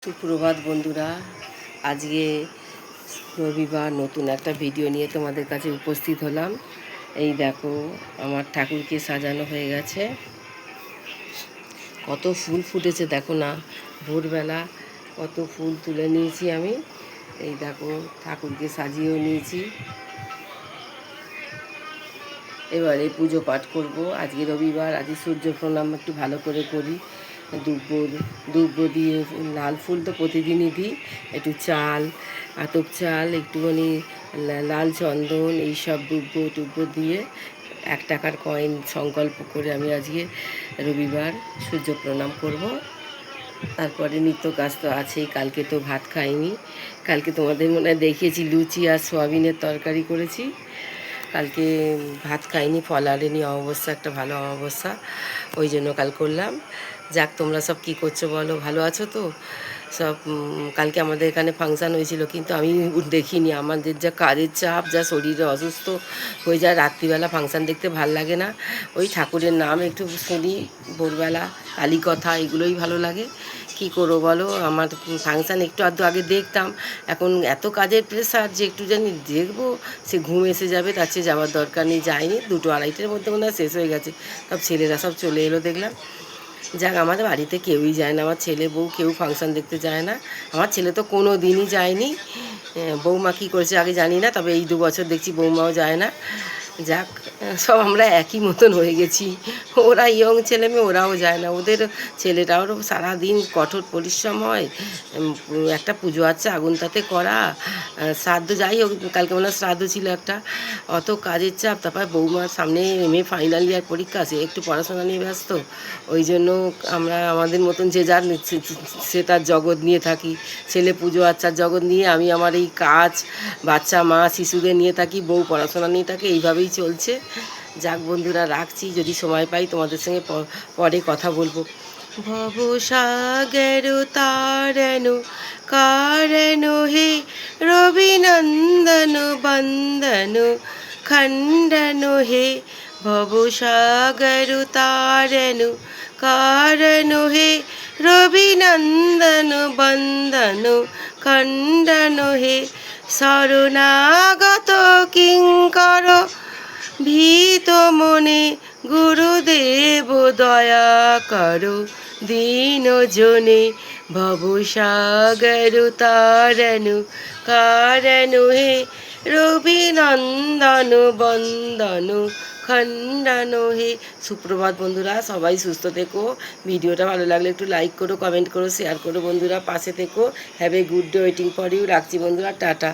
সুপ্রভাত বন্ধুরা, আজকে রবিবার নতুন একটা ভিডিও নিয়ে তোমাদের কাছে উপস্থিত হলাম। এই দেখো, আমার ঠাকুরকে সাজানো হয়ে গেছে। কত ফুল ফুটেছে দেখো না, ভোরবেলা কত ফুল তুলে নিয়েছি আমি। এই দেখো, ঠাকুরকে সাজিয়েও নিয়েছি। এবারে পুজো পাঠ করব। আজকে রবিবার, আজকে সূর্য প্রণাম একটু ভালো করে করি। দুব্বো দিয়ে লাল ফুল তো প্রতিদিনই দিই। একটু চাল, আতপ চাল, একটুখানি লাল চন্দন, এইসব দুব্বো দিয়ে 1 টাকার কয়েন সংকল্প করে আমি আজকে রবিবার সূর্য প্রণাম করব। তারপরে নিত্য কাজ তো আছেই। কালকে তো ভাত খাইনি। কালকে তোমাদের মনে হয় দেখিয়েছি, লুচি আর সোয়াবিনের তরকারি করেছি। কালকে ভাত খাইনি, ফলাহারিনি অমাবস্যা, একটা ভালো অমাবস্যা, ওই জন্য কাল করলাম। যাক, তোমরা সব কী করছো বলো, ভালো আছো তো সব? কালকে আমাদের এখানে ফাংশান হয়েছিল, কিন্তু আমি দেখিনি। আমাদের যা কাজের চাপ, যা শরীরে অসুস্থ হয়ে যায়, রাত্রিবেলা ফাংশান দেখতে ভাল লাগে না। ওই ঠাকুরের নাম একটু শুনি ভোরবেলা, কালী কথা, এগুলোই ভালো লাগে। কী করবো বলো, আমার ফাংশান একটু আধটু আগে দেখতাম, এখন এত কাজের প্রেশার যে একটু জানি দেখবো, সে ঘুম এসে যাবে, তার চেয়ে যাওয়ার দরকার নেই। যাইনি, 2-2:30টার মধ্যে মনে হয় শেষ হয়ে গেছে। সব ছেলেরা সব চলে এলো দেখলাম। যাক, আমাদের বাড়িতে কেউই যায় না, আমার ছেলে বউ কেউ ফাংশান দেখতে যায় না। আমার ছেলে তো কোনো দিনই যায়নি। বৌমা কী করেছে আগে জানি না, তবে এই 2 বছর দেখছি বৌমাও যায় না। যাক, সব আমরা একই মতন হয়ে গেছি। ওরা ইয়ং ছেলে মেয়ে, ওরাও যায় না। ওদের ছেলেটারও সারাদিন কঠোর পরিশ্রম হয়। একটা পুজো আছে আগুন তাতে করা, শ্রাদ্ধ, যাই হোক, কালকে মনে হয় শ্রাদ্ধ ছিল একটা। অত কাজের চাপ, তারপর বৌমার সামনে MA ফাইনাল ইয়ার পরীক্ষা, সে একটু পড়াশোনা নিয়ে ব্যস্ত। ওই জন্য আমরা আমাদের মতন যে যার সে তার জগৎ নিয়ে থাকি। ছেলে পুজো আচ্চার জগৎ নিয়ে, আমি আমার এই কাজ, বাচ্চা মা শিশুদের নিয়ে থাকি, বউ পড়াশোনা নিয়ে থাকে, এইভাবেই চলছে। যাক বন্ধুরা, রাখছি, যদি সময় পাই তোমাদের সঙ্গে পরে কথা বলবো। ভবসাগর তারণ কারণ হে, রবিনন্দন বন্দন খণ্ডন হে। ভবসাগর তারণ কারণ হে, রবিনন্দন বন্দন খণ্ডন হে। শরণাগত কিঙ্কর ভীত মনে, গুরুদেব দয়া করো দীন জনে। ভবসাগর তারণ কারণ হে, রবিনন্দন বন্দন খণ্ডন হে। সুপ্রভাত বন্ধুরা, সবাই সুস্থ থেকো। ভিডিওটা ভালো লাগলে একটু লাইক করো, কমেন্ট করো, শেয়ার করো বন্ধুরা, পাশে থেকো। Have a good day waiting for you. রাখছি বন্ধুরা, টাটা।